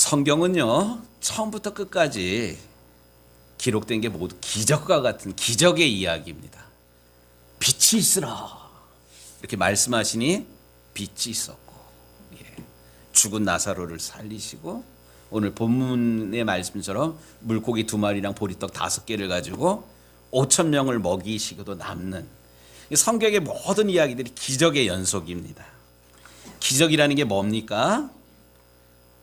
성경은요, 처음부터 끝까지 기록된 게 모두 기적과 같은 기적의 이야기입니다. 빛이 있으라 이렇게 말씀하시니 빛이 있었고, 죽은 나사로를 살리시고, 오늘 본문의 말씀처럼 물고기 2마리랑 보리떡 5개를 가지고 5천 명을 먹이시고도 남는, 성경의 모든 이야기들이 기적의 연속입니다. 기적이라는 게 뭡니까?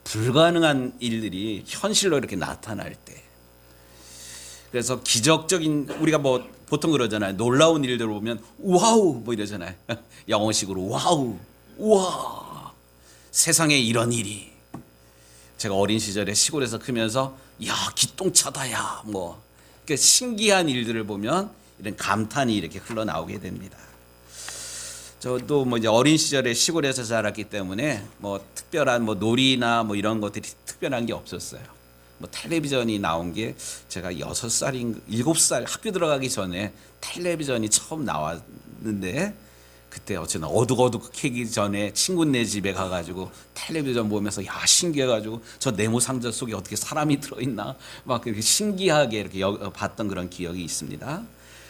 불가능한 일들이 현실로 이렇게 나타날 때. 그래서 기적적인, 우리가 뭐 보통 그러잖아요. 놀라운 일들을 보면 와우 뭐 이러잖아요. 영어식으로 와우, 우와, 세상에 이런 일이. 제가 어린 시절에 시골에서 크면서 야 기똥차다야 뭐, 그러니까 신기한 일들을 보면 이런 감탄이 이렇게 흘러나오게 됩니다. 저도 뭐 이제 어린 시절에 시골에서 자랐기 때문에 뭐 특별한 뭐 놀이나 뭐 이런 것들이 특별한 게 없었어요. 뭐 텔레비전이 나온 게 제가 6살인 7살 학교 들어가기 전에 텔레비전이 처음 나왔는데, 그때 어쨌든 어둑어둑해기 전에 친구네 집에 가가지고 텔레비전 보면서 야 신기해가지고 저 네모 상자 속에 어떻게 사람이 들어있나 막 그렇게 신기하게 이렇게 봤던 그런 기억이 있습니다.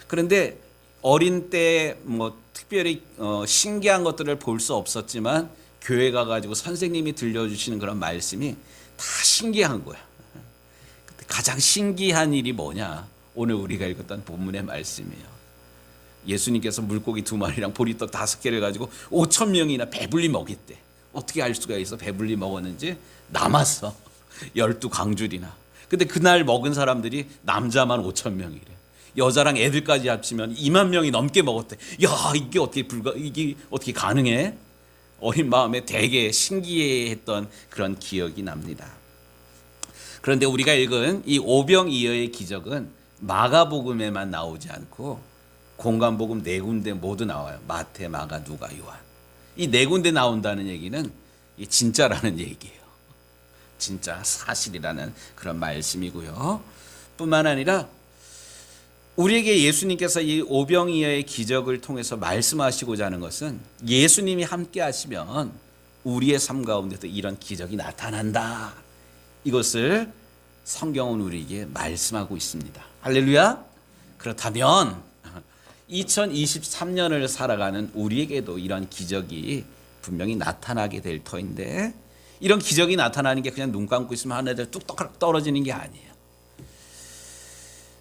그런데 어린 때 뭐 특별히 신기한 것들을 볼 수 없었지만 교회 가가지고 선생님이 들려주시는 그런 말씀이 다 신기한 거야. 가장 신기한 일이 뭐냐? 오늘 우리가 읽었던 본문의 말씀이에요. 예수님께서 물고기 2마리랑 보리떡 5개를 가지고 5천 명이나 배불리 먹였대. 어떻게 알 수가 있어? 배불리 먹었는지. 남았어. 12강줄이나. 근데 그날 먹은 사람들이 남자만 5천 명이래. 여자랑 애들까지 합치면 2만 명이 넘게 먹었대. 야, 이게 어떻게 가능해? 어린 마음에 되게 신기해했던 그런 기억이 납니다. 그런데 우리가 읽은 이 오병이어의 기적은 마가복음에만 나오지 않고 공관복음 4군데 모두 나와요. 마태, 마가, 누가, 요한. 이 4군데 나온다는 얘기는 이 진짜라는 얘기예요. 진짜 사실이라는 그런 말씀이고요. 뿐만 아니라 우리에게 예수님께서 이 오병이어의 기적을 통해서 말씀하시고자 하는 것은, 예수님이 함께 하시면 우리의 삶 가운데도 이런 기적이 나타난다. 이것을 성경은 우리에게 말씀하고 있습니다. 할렐루야. 그렇다면 2023년을 살아가는 우리에게도 이런 기적이 분명히 나타나게 될 터인데, 이런 기적이 나타나는 게 그냥 눈 감고 있으면 하늘에 뚝뚝 떨어지는 게 아니에요.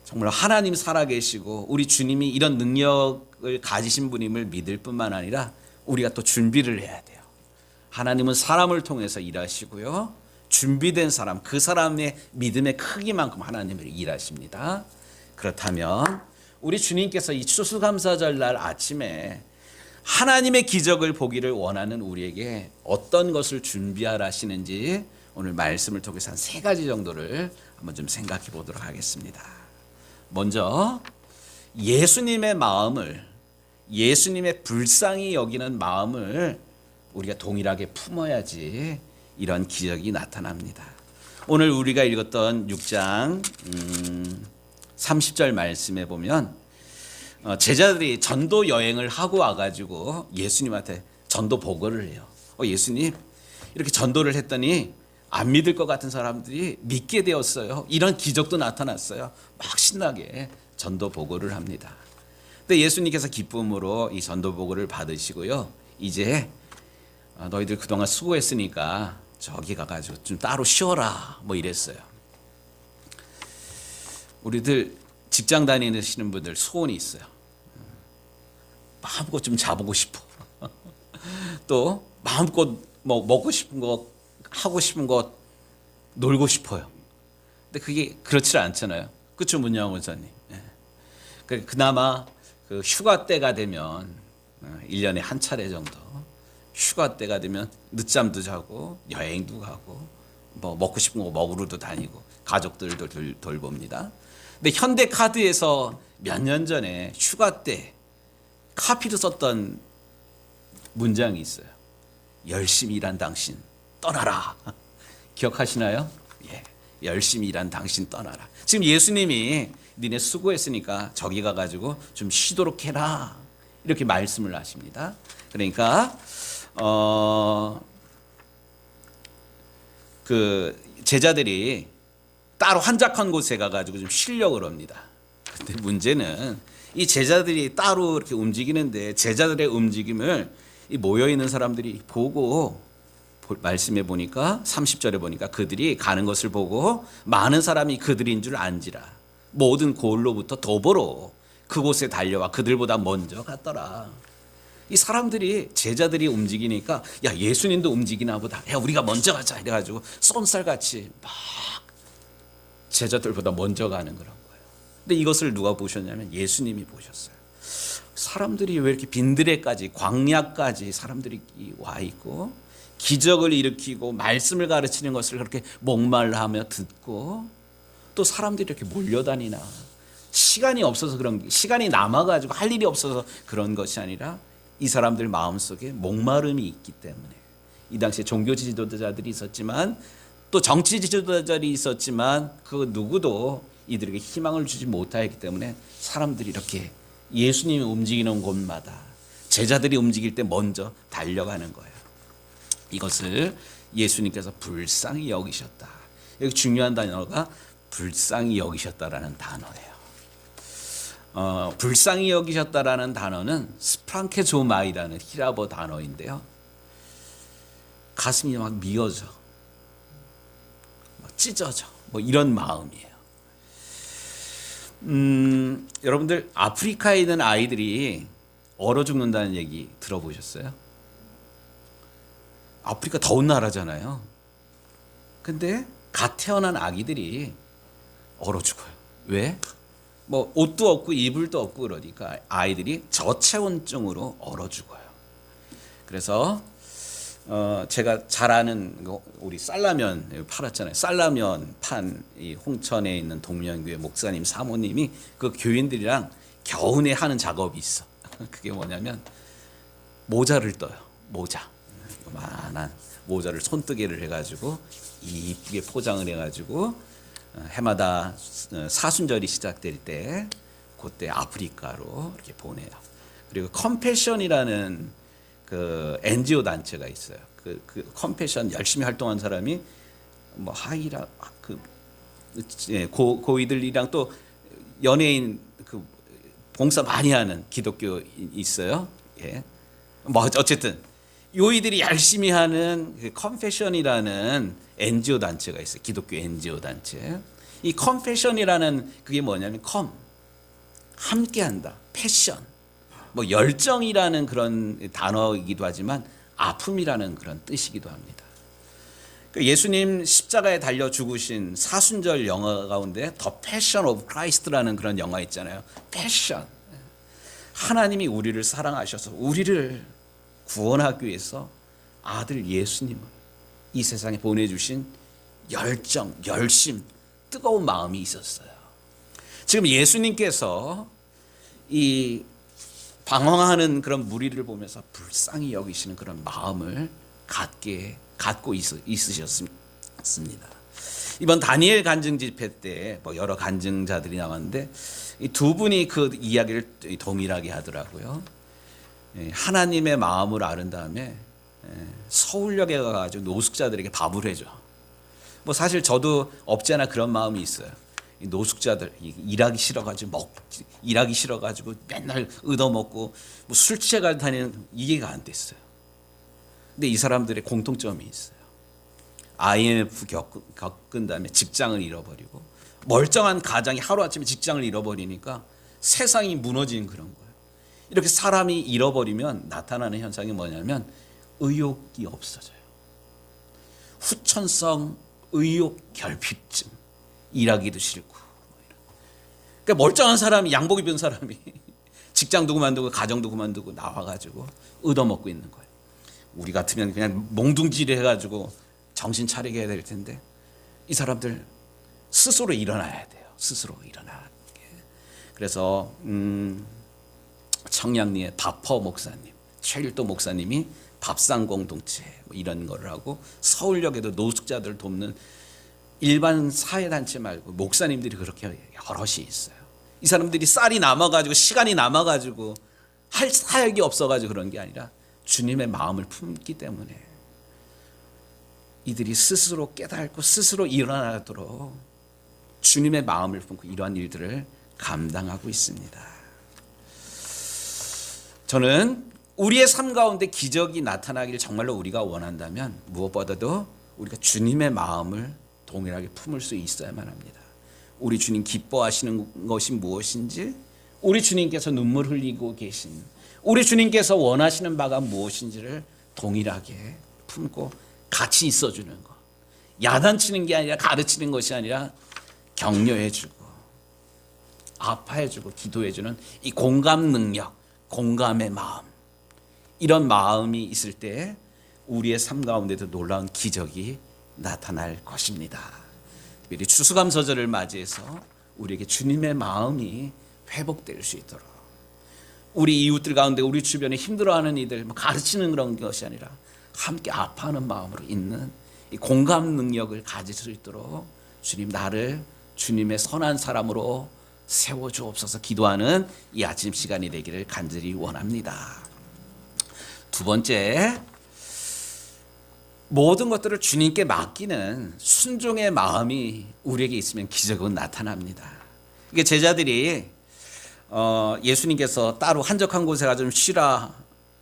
정말 하나님 살아계시고 우리 주님이 이런 능력을 가지신 분임을 믿을 뿐만 아니라 우리가 또 준비를 해야 돼요. 하나님은 사람을 통해서 일하시고요, 준비된 사람, 그 사람의 믿음의 크기만큼 하나님을 일하십니다. 그렇다면 우리 주님께서 이 추수감사절 날 아침에 하나님의 기적을 보기를 원하는 우리에게 어떤 것을 준비하라 하시는지 오늘 말씀을 통해서 한 3가지 정도를 한번 좀 생각해 보도록 하겠습니다. 먼저 예수님의 마음을, 예수님의 불쌍히 여기는 마음을 우리가 동일하게 품어야지 이런 기적이 나타납니다. 오늘 우리가 읽었던 6장 30절 말씀에 보면 제자들이 전도 여행을 하고 와가지고 예수님한테 전도 보고를 해요. 예수님, 이렇게 전도를 했더니 안 믿을 것 같은 사람들이 믿게 되었어요. 이런 기적도 나타났어요. 막 신나게 전도 보고를 합니다. 근데 예수님께서 기쁨으로 이 전도 보고를 받으시고요, 이제 너희들 그동안 수고했으니까 저기 가가지고 좀 따로 쉬어라 뭐 이랬어요. 우리들 직장 다니시는 분들 소원이 있어요. 마음껏 좀 자보고 싶어. 또 마음껏 뭐 먹고 싶은 거, 하고 싶은 거, 놀고 싶어요. 근데 그게 그렇지 않잖아요. 그렇죠, 문영원 원사님. 그나마 그 휴가 때가 되면 1년에 한 차례 정도 휴가 때가 되면 늦잠도 자고 여행도 가고 뭐 먹고 싶은 거 먹으러도 다니고 가족들도 돌봅니다. 근데 현대카드에서 몇 년 전에 휴가 때 카피로 썼던 문장이 있어요. 열심히 일한 당신 떠나라. 기억하시나요? 예, 열심히 일한 당신 떠나라. 지금 예수님이 니네 수고했으니까 저기 가가지고 좀 쉬도록 해라, 이렇게 말씀을 하십니다. 그러니까 그 제자들이 따로 한적한 곳에 가가지고 좀 쉬려고 그럽니다. 근데 문제는 이 제자들이 따로 이렇게 움직이는데 제자들의 움직임을 이 모여 있는 사람들이 보고 말씀해 보니까 30절에 보니까 그들이 가는 것을 보고 많은 사람이 그들인 줄 안지라 모든 고을로부터 도보로 그곳에 달려와 그들보다 먼저 갔더라. 이 사람들이 제자들이 움직이니까 야 예수님도 움직이나 보다. 야 우리가 먼저 가자 이래가지고 쏜살같이 막 제자들보다 먼저 가는 그런 거예요. 근데 이것을 누가 보셨냐면 예수님이 보셨어요. 사람들이 왜 이렇게 빈들에까지 광야까지 사람들이 와 있고 기적을 일으키고 말씀을 가르치는 것을 그렇게 목말라하며 듣고 또 사람들이 이렇게 몰려다니나. 시간이 없어서 그런 시간이 남아가지고 할 일이 없어서 그런 것이 아니라 이 사람들 마음속에 목마름이 있기 때문에 이 당시에 종교 지도자들이 있었지만 또 정치 지도자들이 있었지만 그 누구도 이들에게 희망을 주지 못하였기 때문에 사람들이 이렇게 예수님이 움직이는 곳마다 제자들이 움직일 때 먼저 달려가는 거예요. 이것을 예수님께서 불쌍히 여기셨다. 여기 중요한 단어가 불쌍히 여기셨다라는 단어예요. 불쌍히 여기셨다라는 단어는 스프랑케조마이라는 히라보 단어인데요. 가슴이 막 미어져, 막 찢어져, 뭐 이런 마음이에요. 여러분들 아프리카에 있는 아이들이 얼어 죽는다는 얘기 들어보셨어요? 아프리카 더운 나라잖아요. 근데 갓 태어난 아기들이 얼어 죽어요. 왜? 뭐 옷도 없고 이불도 없고 그러니까 아이들이 저체온증으로 얼어 죽어요. 그래서 제가 잘 아는 우리 쌀라면 팔았잖아요. 쌀라면 판 이 홍천에 있는 동명교회 목사님 사모님이 그 교인들이랑 겨우내 하는 작업이 있어. 그게 뭐냐면 모자를 떠요. 모자. 요만한 모자를 손뜨개를 해가지고 이쁘게 포장을 해가지고 해마다 사순절이 시작될 때 그때 아프리카로 이렇게 보내요. 그리고 컴패션이라는 그 NGO 단체가 있어요. 그 컴패션 열심히 활동한 사람이 뭐 하이라 고이들이랑 또 연예인 그 봉사 많이 하는 기독교 있어요. 예. 뭐 어쨌든 요이들이 열심히 하는 그 컴패션이라는 NGO 단체가 있어요. 기독교 NGO 단체. 이 컴패션이라는 그게 뭐냐면 함께한다. 패션. 뭐 열정이라는 그런 단어이기도 하지만 아픔이라는 그런 뜻이기도 합니다. 예수님 십자가에 달려 죽으신 사순절 영화 가운데 더 패션 오브 크라이스트라는 그런 영화 있잖아요. 패션. 하나님이 우리를 사랑하셔서 우리를 구원하기 위해서 아들 예수님을 이 세상에 보내주신 열정, 열심, 뜨거운 마음이 있었어요. 지금 예수님께서 이 방황하는 그런 무리를 보면서 불쌍히 여기시는 그런 마음을 갖고 있으셨습니다. 이번 다니엘 간증 집회 때 뭐 여러 간증자들이 나왔는데 이 두 분이 그 이야기를 동일하게 하더라고요. 하나님의 마음을 아는 다음에 서울역에 가가지고 노숙자들에게 밥을 해줘. 뭐 사실 저도 없지 않아 그런 마음이 있어요. 노숙자들 일하기 싫어가지고 맨날 얻어먹고 뭐 술 취해가 다니는 이해가 안 됐어요. 근데 이 사람들의 공통점이 있어요. IMF 겪은 다음에 직장을 잃어버리고 멀쩡한 가장이 하루아침에 직장을 잃어버리니까 세상이 무너지는 그런 거예요. 이렇게 사람이 잃어버리면 나타나는 현상이 뭐냐면 의욕이 없어져요. 후천성 의욕 결핍증, 일하기도 싫고. 그러니까 멀쩡한 사람이 양복 입은 사람이 직장도 그만두고 가정도 그만두고 나와가지고 얻어먹고 있는 거예요. 우리 같으면 그냥 몽둥지를 해가지고 정신 차리게 해야 될 텐데 이 사람들 스스로 일어나야 돼요. 스스로 일어나게. 그래서 청량리의 바퍼 목사님, 최일도 목사님이 밥상 공동체 뭐 이런 거를 하고 서울역에도 노숙자들 돕는 일반 사회단체 말고 목사님들이 그렇게 여럿이 있어요. 이 사람들이 쌀이 남아가지고 시간이 남아가지고 할 사역이 없어가지고 그런 게 아니라 주님의 마음을 품기 때문에 이들이 스스로 깨닫고 스스로 일어나도록 주님의 마음을 품고 이러한 일들을 감당하고 있습니다. 저는 우리의 삶 가운데 기적이 나타나기를 정말로 우리가 원한다면 무엇보다도 우리가 주님의 마음을 동일하게 품을 수 있어야만 합니다. 우리 주님 기뻐하시는 것이 무엇인지, 우리 주님께서 눈물 흘리고 계신, 우리 주님께서 원하시는 바가 무엇인지를 동일하게 품고 같이 있어주는 것. 야단치는 게 아니라, 가르치는 것이 아니라 격려해주고 아파해주고 기도해주는 이 공감 능력, 공감의 마음, 이런 마음이 있을 때 우리의 삶 가운데도 놀라운 기적이 나타날 것입니다. 미리 추수감사절을 맞이해서 우리에게 주님의 마음이 회복될 수 있도록, 우리 이웃들 가운데 우리 주변에 힘들어하는 이들 가르치는 그런 것이 아니라 함께 아파하는 마음으로 있는 이 공감 능력을 가질 수 있도록 주님, 나를 주님의 선한 사람으로 세워주옵소서 기도하는 이 아침 시간이 되기를 간절히 원합니다. 두 번째, 모든 것들을 주님께 맡기는 순종의 마음이 우리에게 있으면 기적은 나타납니다. 이게 제자들이 예수님께서 따로 한적한 곳에 가서 좀 쉬라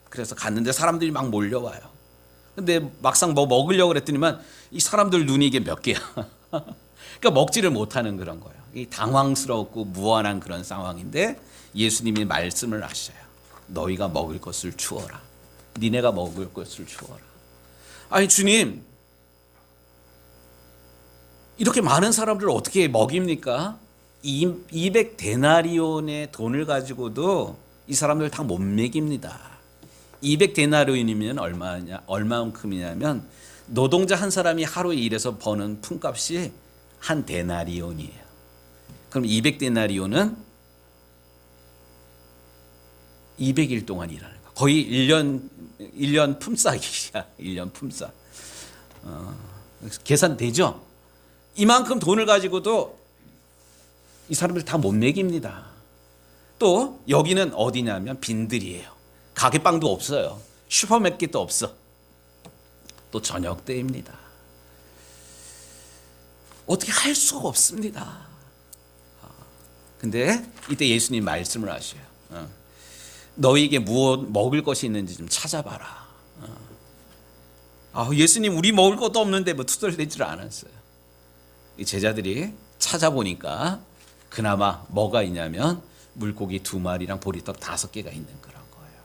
그래서 갔는데 사람들이 막 몰려와요. 근데 막상 뭐 먹으려고 그랬더니만 이 사람들 눈이 이게 몇 개야. 그러니까 먹지를 못하는 그런 거예요. 이 당황스럽고 무안한 그런 상황인데 예수님이 말씀을 하셔요. 너희가 먹을 것을 주어라. 니네가 먹을 것을 주어라. 아니 주님, 이렇게 많은 사람들을 어떻게 먹입니까? 200데나리온의 돈을 가지고도 이 사람들 다 못 먹입니다. 200데나리온이면 얼마만큼이냐면 노동자 한 사람이 하루에 일해서 버는 품값이 한 데나리온이에요. 그럼 200데나리온은 200일 동안 일하는 거야. 거의 1년 품삯이야. 1년 품삯. 계산되죠? 이만큼 돈을 가지고도 이 사람들 다 못 먹입니다. 또 여기는 어디냐면 빈들이에요. 가게빵도 없어요. 슈퍼마켓도 없어. 또 저녁 때입니다. 어떻게 할 수가 없습니다. 근데 이때 예수님 말씀을 하셔요. 너희에게 무엇 먹을 것이 있는지 좀 찾아봐라. 예수님, 우리 먹을 것도 없는데 뭐 투덜대지를 않았어요. 이 제자들이 찾아보니까 그나마 뭐가 있냐면 물고기 2마리랑 보리떡 5개가 있는 그런 거예요.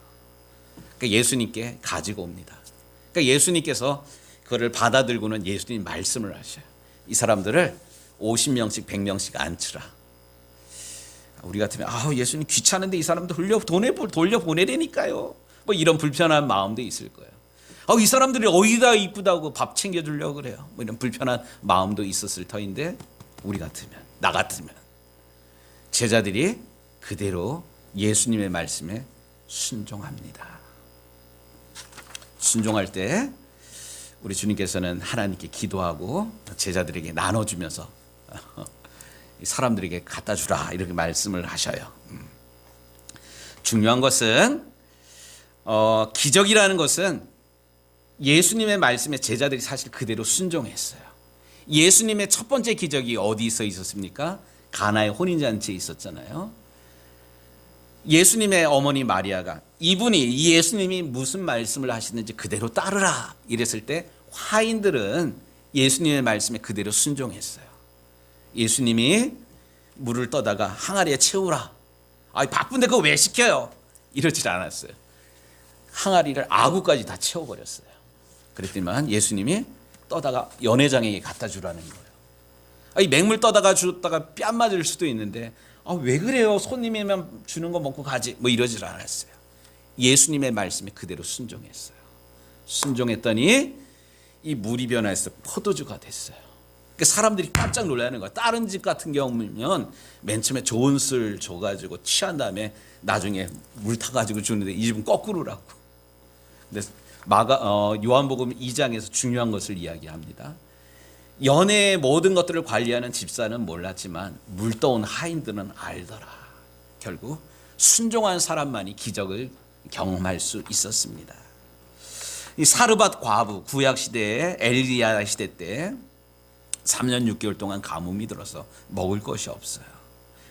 그러니까 예수님께 가지고 옵니다. 그러니까 예수님께서 그거를 받아들고는 예수님 말씀을 하셔요. 이 사람들을 50명씩 100명씩 앉히라. 우리 같으면 예수님 귀찮은데 이 사람들 돌려보내라니까요. 뭐 이런 불편한 마음도 있을 거예요. 이 사람들이 어디다 이쁘다고 밥 챙겨주려고 그래요. 뭐 이런 불편한 마음도 있었을 터인데 우리 같으면, 나 같으면 제자들이 그대로 예수님의 말씀에 순종합니다. 순종할 때 우리 주님께서는 하나님께 기도하고 제자들에게 나눠주면서 사람들에게 갖다 주라 이렇게 말씀을 하셔요. 중요한 것은 기적이라는 것은 예수님의 말씀에 제자들이 사실 그대로 순종했어요. 예수님의 첫 번째 기적이 어디서 있었습니까? 가나의 혼인잔치에 있었잖아요. 예수님의 어머니 마리아가 이 예수님이 무슨 말씀을 하시는지 그대로 따르라 이랬을 때 화인들은 예수님의 말씀에 그대로 순종했어요. 예수님이 물을 떠다가 항아리에 채우라. 바쁜데 그거 왜 시켜요? 이러질 않았어요. 항아리를 아구까지 다 채워버렸어요. 그랬더니만 예수님이 떠다가 연회장에게 갖다 주라는 거예요. 이 맹물 떠다가 줬다가 뺨 맞을 수도 있는데 왜 그래요? 손님이면 주는 거 먹고 가지. 뭐 이러질 않았어요. 예수님의 말씀에 그대로 순종했어요. 순종했더니 이 물이 변해서 포도주가 됐어요. 그러니까 사람들이 깜짝 놀라는 거야. 다른 집 같은 경우면 맨 처음에 좋은 술 줘가지고 취한 다음에 나중에 물 타가지고 주는데 이 집은 거꾸로라고. 근데 요한복음 2장에서 중요한 것을 이야기합니다. 연애의 모든 것들을 관리하는 집사는 몰랐지만 물 떠온 하인들은 알더라. 결국 순종한 사람만이 기적을 경험할 수 있었습니다. 이 사르밧 과부 구약 시대에 엘리야 시대 때 3년 6개월 동안 가뭄이 들어서 먹을 것이 없어요.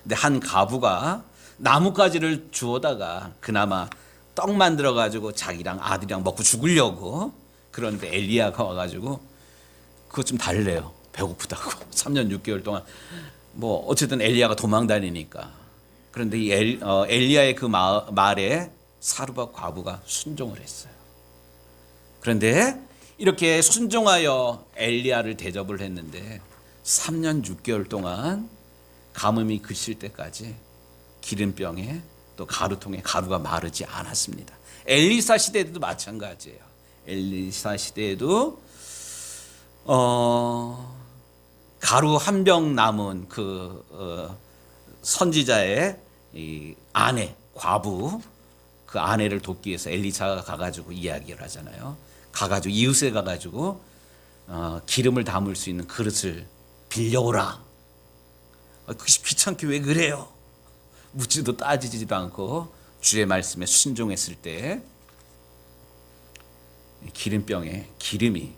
근데 한 과부가 나뭇가지를 주워다가 그나마 떡 만들어 가지고 자기랑 아들이랑 먹고 죽으려고, 그런데 엘리야가 와가지고 그것 좀 달래요. 배고프다고. 3년 6개월 동안 뭐 어쨌든 엘리야가 도망 다니니까. 그런데 이 엘리야의 그 말에 사르밧 과부가 순종을 했어요. 그런데 이렇게 순종하여 엘리야를 대접을 했는데 3년 6개월 동안 가뭄이 그칠 때까지 기름병에 또 가루통에 가루가 마르지 않았습니다. 엘리사 시대에도 마찬가지예요. 엘리사 시대에도 가루 한 병 남은 그 선지자의 이 아내 과부, 그 아내를 돕기 위해서 엘리사가 가가지고 이야기를 하잖아요. 가가지고 이웃에 가가지고 기름을 담을 수 있는 그릇을 빌려오라. 귀찮게 왜 그래요? 묻지도 따지지도 않고 주의 말씀에 순종했을 때 기름병에 기름이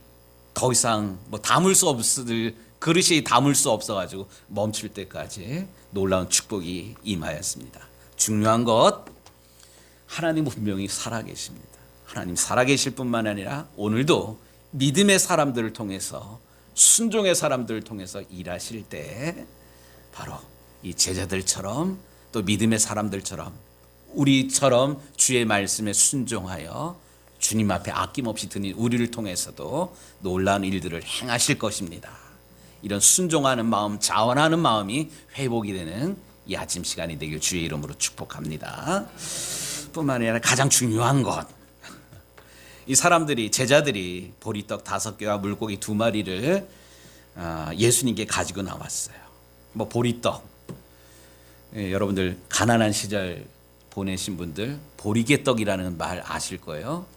더 이상 뭐 담을 수 없을 그릇이 담을 수 없어가지고 멈출 때까지 놀라운 축복이 임하였습니다. 중요한 것, 하나님 분명히 살아계십니다. 하나님 살아계실 뿐만 아니라 오늘도 믿음의 사람들을 통해서, 순종의 사람들을 통해서 일하실 때 바로 이 제자들처럼 또 믿음의 사람들처럼 우리처럼 주의 말씀에 순종하여 주님 앞에 아낌없이 드는 우리를 통해서도 놀라운 일들을 행하실 것입니다. 이런 순종하는 마음, 자원하는 마음이 회복이 되는 이 아침 시간이 되길 주의 이름으로 축복합니다. 뿐만 아니라 가장 중요한 것, 이 사람들이, 제자들이 보리떡 5개와 물고기 2마리를 예수님께 가지고 나왔어요. 뭐 보리떡, 여러분들 가난한 시절 보내신 분들 보리개떡이라는 말 아실 거예요.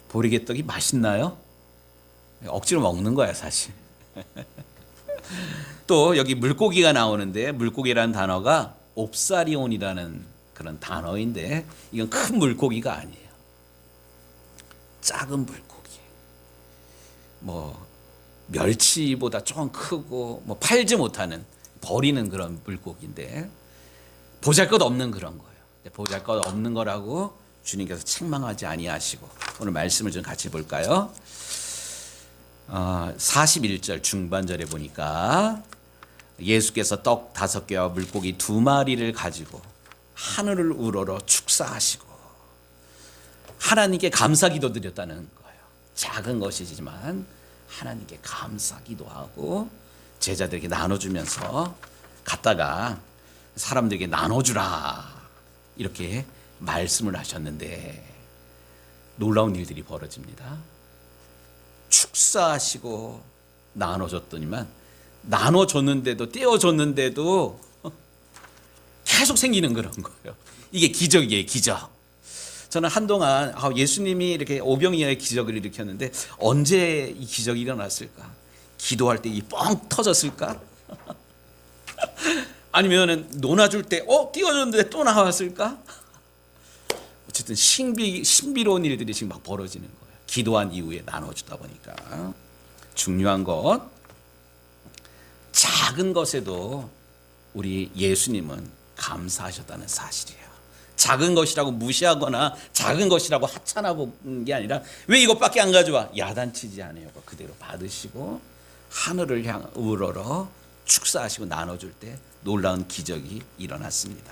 보리개떡이 맛있나요? 억지로 먹는 거야 사실. 또 여기 물고기가 나오는데, 물고기라는 단어가 옵사리온이라는 그런 단어인데, 이건 큰 물고기가 아니에요. 작은 물고기, 뭐 멸치보다 조금 크고 뭐 팔지 못하는, 버리는 그런 물고기인데 보잘것없는 그런 거예요. 보잘것없는 거라고 주님께서 책망하지 아니하시고, 오늘 말씀을 좀 같이 볼까요? 41절 중반절에 보니까 예수께서 떡 5개와 물고기 2마리를 가지고 하늘을 우러러 축사하시고 하나님께 감사 기도 드렸다는 거예요. 작은 것이지만 하나님께 감사 기도하고 제자들에게 나눠주면서 갔다가 사람들에게 나눠주라 이렇게 말씀을 하셨는데 놀라운 일들이 벌어집니다. 축사하시고 나눠줬더니만, 나눠줬는데도, 떼어줬는데도 계속 생기는 그런 거예요. 이게 기적이에요, 기적. 저는 한동안 예수님이 이렇게 오병이어의 기적을 일으켰는데 언제 이 기적이 일어났을까? 기도할 때 이 뻥 터졌을까? 아니면은 논아줄 때 띄워줬는데 또 나왔을까? 어쨌든 신비로운 일들이 지금 막 벌어지는 거예요. 기도한 이후에 나눠주다 보니까. 중요한 것, 작은 것에도 우리 예수님은 감사하셨다는 사실이에요. 작은 것이라고 무시하거나 작은 것이라고 하찮아본 게 아니라, 왜 이것밖에 안 가져와? 야단치지 않아요. 그대로 받으시고 하늘을 우러러 축사하시고 나눠줄 때 놀라운 기적이 일어났습니다.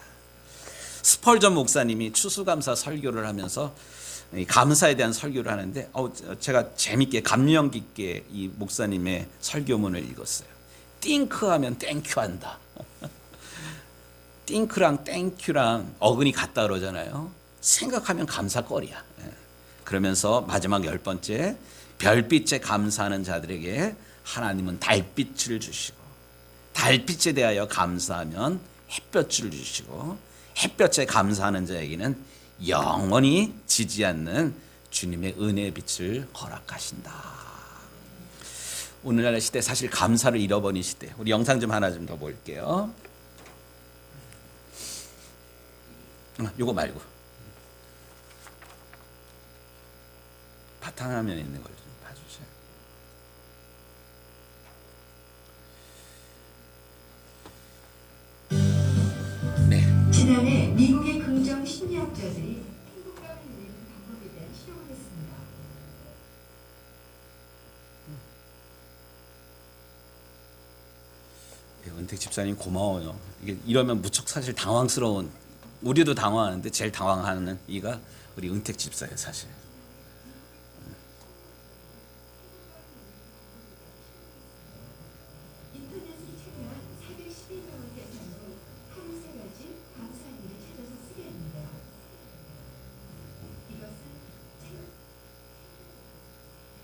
스펄전 목사님이 추수감사 설교를 하면서 감사에 대한 설교를 하는데 제가 재밌게 감명 깊게 이 목사님의 설교문을 읽었어요. 띵크하면 땡큐한다. 띵크랑 땡큐랑 어근이 같다 그러잖아요. 생각하면 감사거리야. 그러면서 마지막 10번째, 별빛에 감사하는 자들에게 하나님은 달빛을 주시고, 달빛에 대하여 감사하면 햇볕을 주시고, 햇볕에 감사하는 자에게는 영원히 지지 않는 주님의 은혜의 빛을 허락하신다. 오늘날 시대 사실 감사를 잃어버린 시대. 우리 영상 좀 하나 좀 더 볼게요. 요거 말고 바탕화면에 있는 걸 좀 봐주세요. 네. 지난해 미국의 긍정 심리학자들이 행복감을 누리는 방법에 대한 실험을 했습니다. 은택 집사님 고마워요. 이게 이러면 무척 사실 당황스러운, 우리도 당황하는데 제일 당황하는 이가 우리 은택 집사예요, 사실. 인터넷을 참여한 412명을 대상으로 하루 3가지 감사한 일을 찾아서 쓰게 합니다. 이것은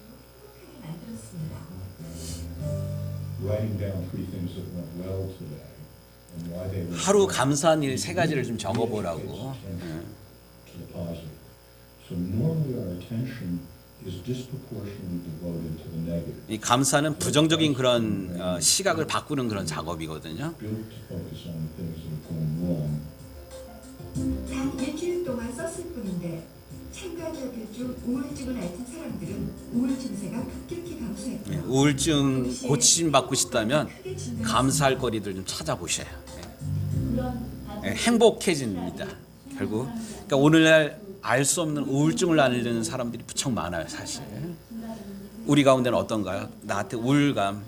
행복하게 만들었습니다. Writing down 3 things that went well today and why they went 하루 well. 감사한 일 3가지를 좀 적어보라고. To the positive. So normally our attention is disproportionately devoted to the negative. 이 감사는 부정적인 그런 시각을 바꾸는 그런 작업이거든요. Built to focus on the things that are going wrong. 단 일주일 동안 썼을 뿐인데 참가자들 중 우울증을 앓은 사람들은 우울 증세가 급격히 감소했고요. 우울증 고침 받고 싶다면 감사할 거리들 좀 찾아보셔요. 행복해집니다. 결국 그러니까 오늘날 알 수 없는 우울증을 앓는 사람들이 무척 많아요, 사실. 우리 가운데는 어떤가요? 나한테 우울감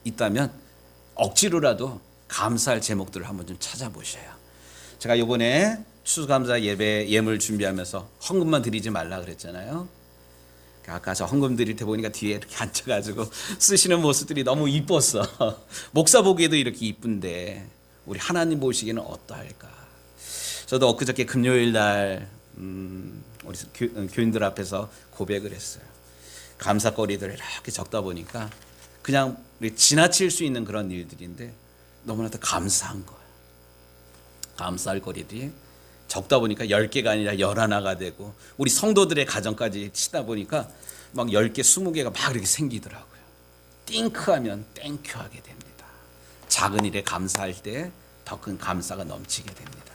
있다면 억지로라도 감사할 제목들을 한번 좀 찾아보셔요. 제가 이번에 추수감사 예배 예물 준비하면서 헌금만 드리지 말라 그랬잖아요. 아까 저 헌금 드릴 때 보니까 뒤에 이렇게 앉아가지고 쓰시는 모습들이 너무 이뻤어. 목사 보기에도 이렇게 이쁜데 우리 하나님 보시기에는 어떠할까? 저도 엊그저께 금요일 날 우리 교인들 앞에서 고백을 했어요. 감사거리들을 이렇게 적다 보니까 그냥 우리 지나칠 수 있는 그런 일들인데 너무나도 감사한 거예요. 감사할 거리들이 적다 보니까 10개가 아니라 11가 되고 우리 성도들의 가정까지 치다 보니까 막 10개, 20개가 막 이렇게 생기더라고요. 띵크하면 땡큐하게 됩니다. 작은 일에 감사할 때 더 큰 감사가 넘치게 됩니다.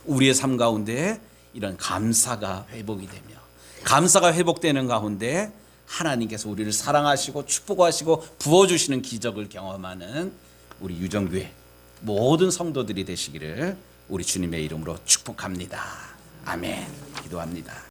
우리의 삶 가운데 이런 감사가 회복이 되며 감사가 회복되는 가운데 하나님께서 우리를 사랑하시고 축복하시고 부어주시는 기적을 경험하는 우리 유정교회 모든 성도들이 되시기를 우리 주님의 이름으로 축복합니다. 아멘. 기도합니다.